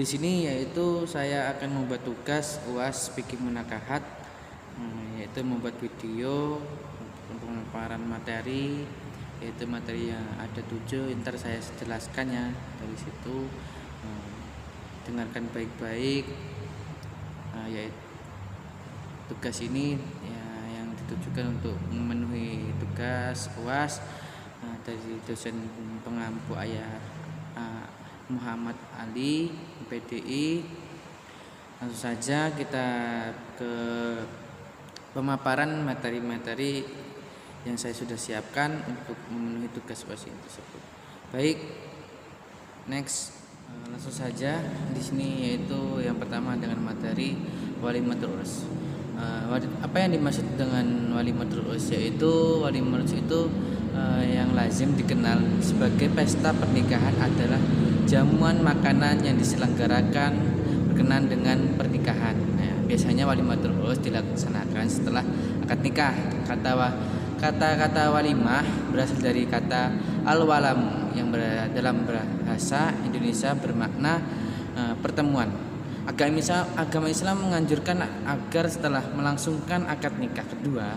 sini yaitu saya akan membuat tugas UAS fikih munakahat, yaitu membuat video untuk pemaparan materi, yaitu materi yang ada 7. Ntar saya jelaskan ya dari situ. Dengarkan baik-baik. Yaitu tugas ini ya, yang ditujukan untuk memenuhi tugas UAS dari dosen pengampu ayah Muhammad Ali PDI. Langsung saja kita ke pemaparan materi-materi yang saya sudah siapkan untuk memenuhi tugas UAS tersebut. Baik, next, langsung saja di sini, yaitu yang pertama dengan materi walimatul urus. Apa yang dimaksud dengan walimatul urus? Yaitu walimatul urus itu yang lazim dikenal sebagai pesta pernikahan adalah jamuan makanan yang diselenggarakan berkenaan dengan pernikahan. Biasanya walimatul urus dilaksanakan setelah akad nikah. Kata-kata walimah berasal dari kata al-walam yang dalam bahasa Indonesia bermakna pertemuan. Agama Islam menganjurkan agar setelah melangsungkan akad nikah kedua,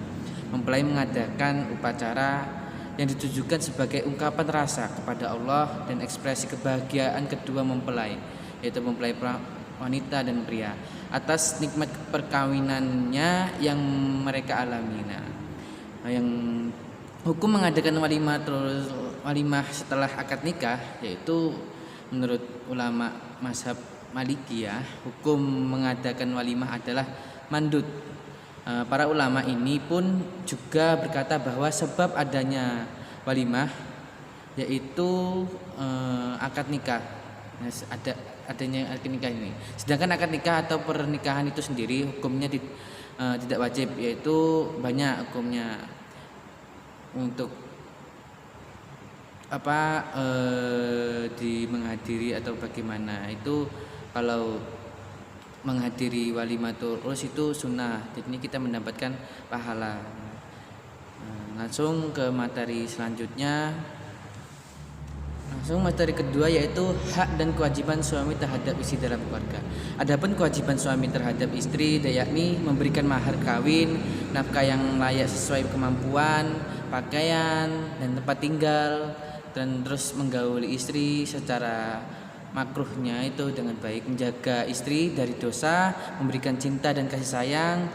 mempelai mengadakan upacara yang ditujukan sebagai ungkapan rasa kepada Allah dan ekspresi kebahagiaan kedua mempelai, yaitu mempelai wanita dan pria, atas nikmat perkawinannya yang mereka alami. Yang hukum mengadakan walimah setelah akad nikah, yaitu menurut ulama mazhab Malikiyah, hukum mengadakan walimah adalah mandut. Para ulama ini pun juga berkata bahwa sebab adanya walimah yaitu akad nikah. Adanya akad nikah ini. Sedangkan akad nikah atau pernikahan itu sendiri hukumnya tidak wajib, yaitu banyak hukumnya. Untuk di menghadiri atau bagaimana, itu kalau menghadiri walimatul urus itu sunnah, jadi kita mendapatkan pahala. Langsung ke materi selanjutnya. Materi kedua yaitu hak dan kewajiban suami terhadap istri dalam keluarga. Adapun kewajiban suami terhadap istri yakni memberikan mahar kawin, nafkah yang layak sesuai kemampuan, pakaian dan tempat tinggal, dan terus menggauli istri secara makruhnya itu dengan baik, menjaga istri dari dosa, memberikan cinta dan kasih sayang.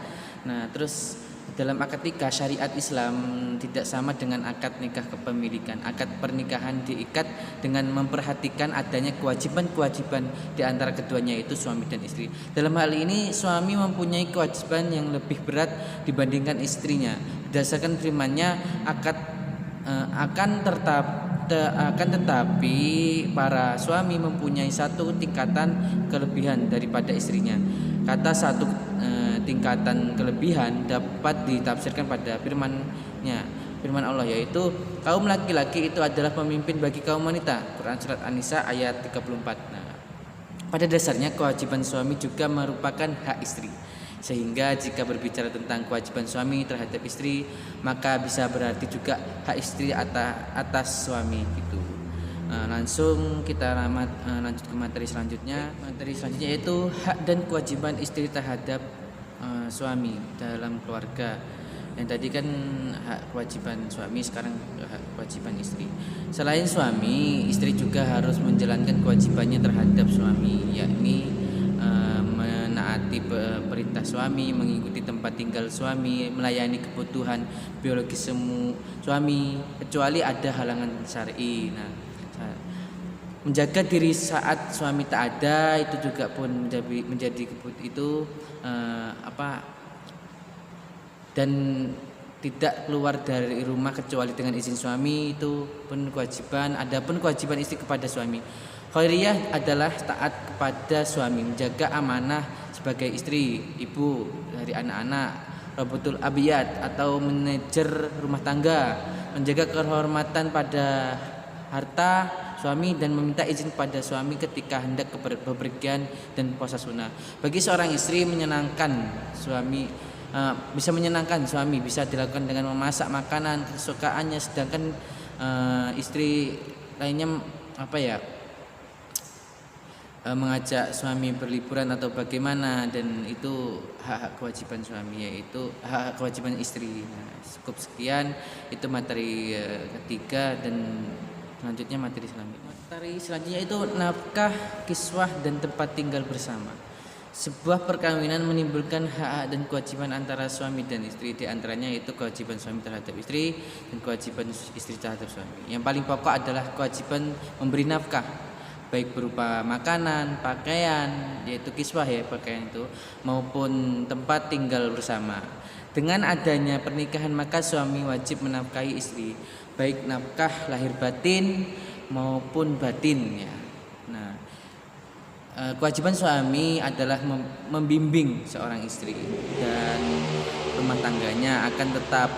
Terus dalam akad nikah syariat Islam tidak sama dengan akad nikah kepemilikan. Akad pernikahan diikat dengan memperhatikan adanya kewajiban-kewajiban di antara keduanya, yaitu suami dan istri. Dalam hal ini suami mempunyai kewajiban yang lebih berat dibandingkan istrinya. Berdasarkan firman-Nya, akan tetapi para suami mempunyai satu tingkatan kelebihan daripada istrinya. Kata satu tingkatan kelebihan dapat ditafsirkan pada firman Allah, yaitu kaum laki-laki itu adalah pemimpin bagi kaum wanita. Quran surat An-Nisa ayat 34. Pada dasarnya kewajiban suami juga merupakan hak istri. Sehingga jika berbicara tentang kewajiban suami terhadap istri, maka bisa berarti juga hak istri atas suami gitu. Langsung kita lanjut ke materi selanjutnya. Materi selanjutnya yaitu hak dan kewajiban istri terhadap suami dalam keluarga. Yang tadi kan hak kewajiban suami, sekarang hak kewajiban istri. Selain suami, istri juga harus menjalankan kewajibannya terhadap suami, yakni menaati perintah suami, mengikuti tempat tinggal suami, melayani kebutuhan biologis suami kecuali ada halangan syar'i. Menjaga diri saat suami tak ada itu juga pun menjadi itu dan tidak keluar dari rumah kecuali dengan izin suami, itu pun kewajiban. Adapun kewajiban istri kepada suami, khairiyah adalah taat kepada suami, menjaga amanah sebagai istri, ibu dari anak-anak, rabatul abiyat atau manajer rumah tangga, menjaga kehormatan pada harta suami dan meminta izin pada suami ketika hendak bepergian dan puasa sunnah. Bagi seorang istri bisa menyenangkan suami bisa dilakukan dengan memasak makanan kesukaannya, sedangkan istri lainnya mengajak suami berliburan atau bagaimana, dan itu hak-hak kewajiban suami, yaitu hak kewajiban istri. Nah, cukup sekian itu materi ketiga, dan selanjutnya materi selanjutnya. Materi selanjutnya itu nafkah, kiswah, dan tempat tinggal bersama. Sebuah perkawinan menimbulkan hak-hak dan kewajiban antara suami dan istri. Di antaranya yaitu kewajiban suami terhadap istri dan kewajiban istri terhadap suami. Yang paling pokok adalah kewajiban memberi nafkah, baik berupa makanan, pakaian, yaitu kiswah ya, pakaian itu, maupun tempat tinggal bersama. Dengan adanya pernikahan maka suami wajib menafkahi istri, baik nafkah lahir batin maupun batin ya. Nah, kewajiban suami adalah membimbing seorang istri dan rumah tangganya akan tetap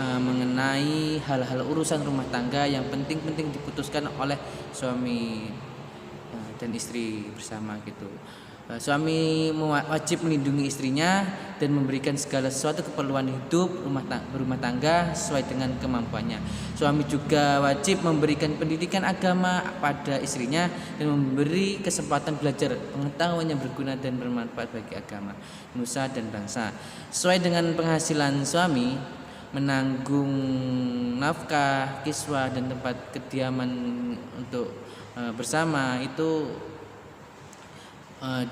mengenai hal-hal urusan rumah tangga yang penting-penting diputuskan oleh suami dan istri bersama gitu. Suami wajib melindungi istrinya dan memberikan segala sesuatu keperluan hidup berumah tangga sesuai dengan kemampuannya. Suami juga wajib memberikan pendidikan agama pada istrinya dan memberi kesempatan belajar pengetahuan yang berguna dan bermanfaat bagi agama, nusa dan bangsa. Sesuai dengan penghasilan suami, menanggung nafkah, kiswah, dan tempat kediaman untuk bersama itu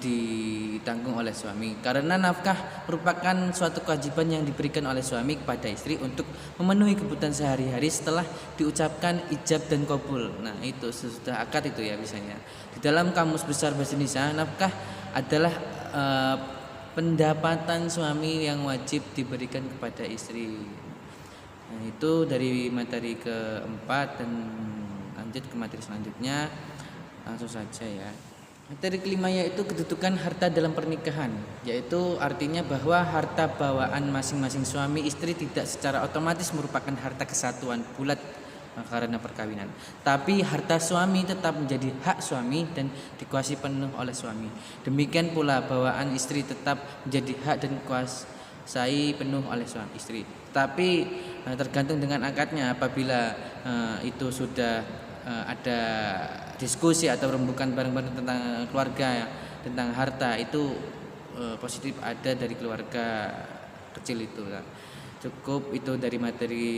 ditanggung oleh suami, karena nafkah merupakan suatu kewajiban yang diberikan oleh suami kepada istri untuk memenuhi kebutuhan sehari-hari setelah diucapkan ijab dan qabul. Nah, itu sesudah akad itu ya misalnya. Di dalam Kamus Besar Bahasa Indonesia, nafkah adalah pendapatan suami yang wajib diberikan kepada istri. Nah, itu dari materi keempat, dan lanjut ke materi selanjutnya, langsung saja ya. Materi kelima yaitu kedudukan harta dalam pernikahan, yaitu artinya bahwa harta bawaan masing-masing suami istri tidak secara otomatis merupakan harta kesatuan bulat karena perkawinan, tapi harta suami tetap menjadi hak suami dan dikuasai penuh oleh suami. Demikian pula bawaan istri tetap menjadi hak dan dikuasai penuh oleh suami istri, tapi tergantung dengan akadnya. Apabila itu sudah ada diskusi atau rembukan bareng-bareng tentang keluarga, tentang harta, itu positif ada dari keluarga kecil itu. Cukup itu dari materi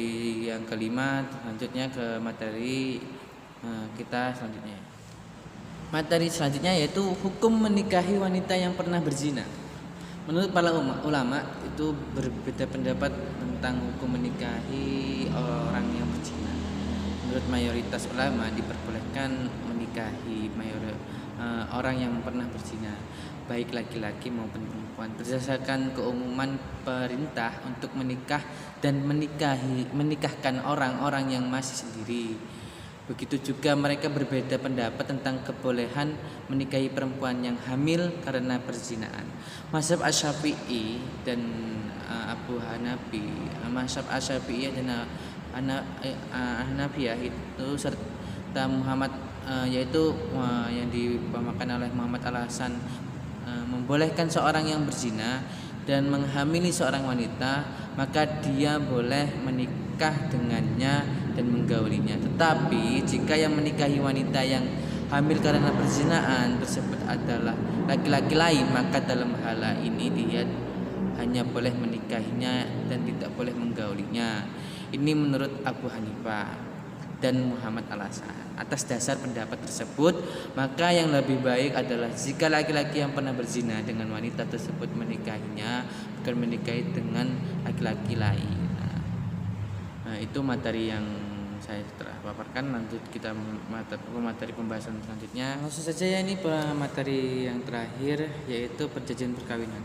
yang kelima. Selanjutnya ke materi kita selanjutnya. Materi selanjutnya yaitu hukum menikahi wanita yang pernah berzina. Menurut para ulama itu berbeda pendapat tentang hukum menikahi orang yang berzina. Menurut mayoritas ulama diperbolehkan menikahi orang yang pernah berzina, baik laki-laki maupun perempuan, berdasarkan keumuman perintah untuk menikah dan menikahkan orang-orang yang masih sendiri. Begitu juga mereka berbeda pendapat tentang kebolehan menikahi perempuan yang hamil karena perzinaan. Mazhab Asy-Syafi'i dan Abu Hanafi, mazhab Asy-Syafi'i dan Hanafiyah itu serta Muhammad yaitu yang dibamakan oleh Muhammad Al-Hasan membolehkan seorang yang berzina dan menghamili seorang wanita, maka dia boleh menikah dengannya dan menggaulinya. Tetapi jika yang menikahi wanita yang hamil karena perzinaan tersebut adalah laki-laki lain, maka dalam hal ini dia hanya boleh menikahinya dan tidak boleh menggaulinya. Ini menurut Abu Hanifah dan Muhammad Al-Hasan. Atas dasar pendapat tersebut, maka yang lebih baik adalah jika laki-laki yang pernah berzina dengan wanita tersebut menikahinya, bukan menikahi dengan laki-laki lain. Nah, itu materi yang saya telah paparkan. Lanjut kita materi pembahasan selanjutnya. Langsung saja ya, ini materi yang terakhir yaitu perjanjian perkawinan.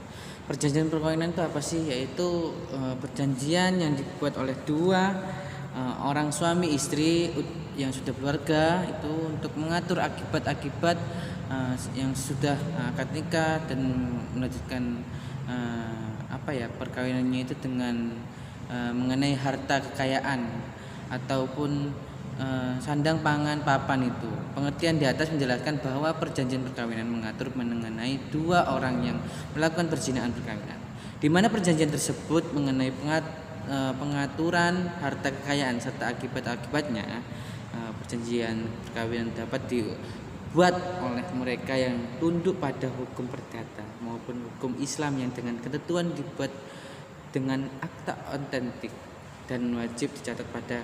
Perjanjian perkawinan itu apa sih? Yaitu perjanjian yang dibuat oleh dua orang suami istri yang sudah keluarga itu untuk mengatur akibat-akibat yang sudah akad nikah dan melanjutkan perkawinannya itu dengan mengenai harta kekayaan ataupun sandang pangan papan itu. Pengertian di atas menjelaskan bahwa perjanjian perkawinan mengatur mengenai dua orang yang melakukan perzinahan perkawinan, di mana perjanjian tersebut mengenai pengaturan harta kekayaan serta akibat-akibatnya. Perjanjian perkawinan dapat dibuat oleh mereka yang tunduk pada hukum perdata maupun hukum Islam yang dengan ketentuan dibuat dengan akta otentik dan wajib dicatat pada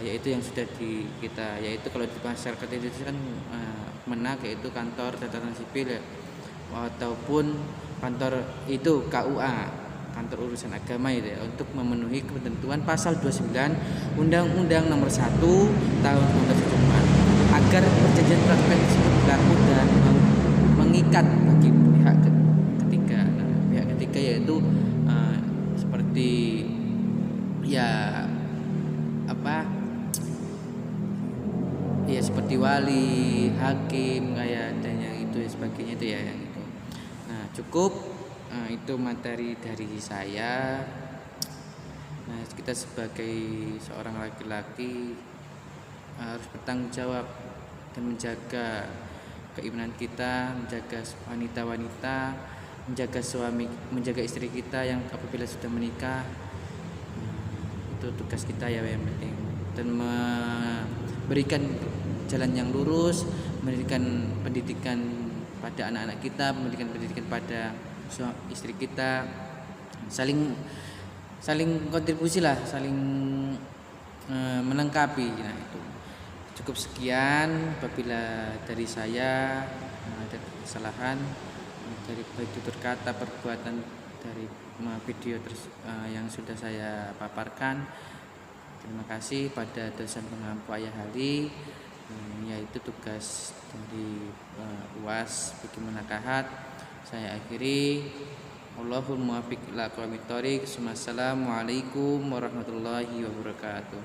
yaitu yang sudah kita yaitu kalau di masyarakat Indonesia kan Menak, yaitu kantor catatan sipil ya, ataupun kantor itu KUA, kantor urusan agama itu ya, untuk memenuhi ketentuan pasal 29 Undang-Undang Nomor 1 Tahun 1974 agar perjanjian praktek tersebut berlaku dan mengikat bagi pihak ketiga. Nah, pihak ketiga yaitu seperti ya seperti wali, hakim, kayak dan yang itu sebagainya itu ya yang itu. Nah, cukup itu materi dari saya. Nah, kita sebagai seorang laki-laki harus bertanggung jawab dan menjaga keimanan kita, menjaga wanita-wanita, menjaga suami, menjaga istri kita yang apabila sudah menikah. Itu tugas kita ya yang penting, dan memberikan jalan yang lurus, memberikan pendidikan pada anak-anak kita, memberikan pendidikan pada istri kita, saling kontribusi lah, saling melengkapi. Nah, itu cukup sekian. Apabila dari saya ada kesalahan dari baik tutur kata, perbuatan dari video yang sudah saya paparkan, terima kasih pada dosen pengampu Ayah Ali, yaitu tugas dari UAS Fikih Munakahat. Saya akhiri, Allahul muwaffiq ila aqwamit thoriq. Wassalamualaikum warahmatullahi wabarakatuh.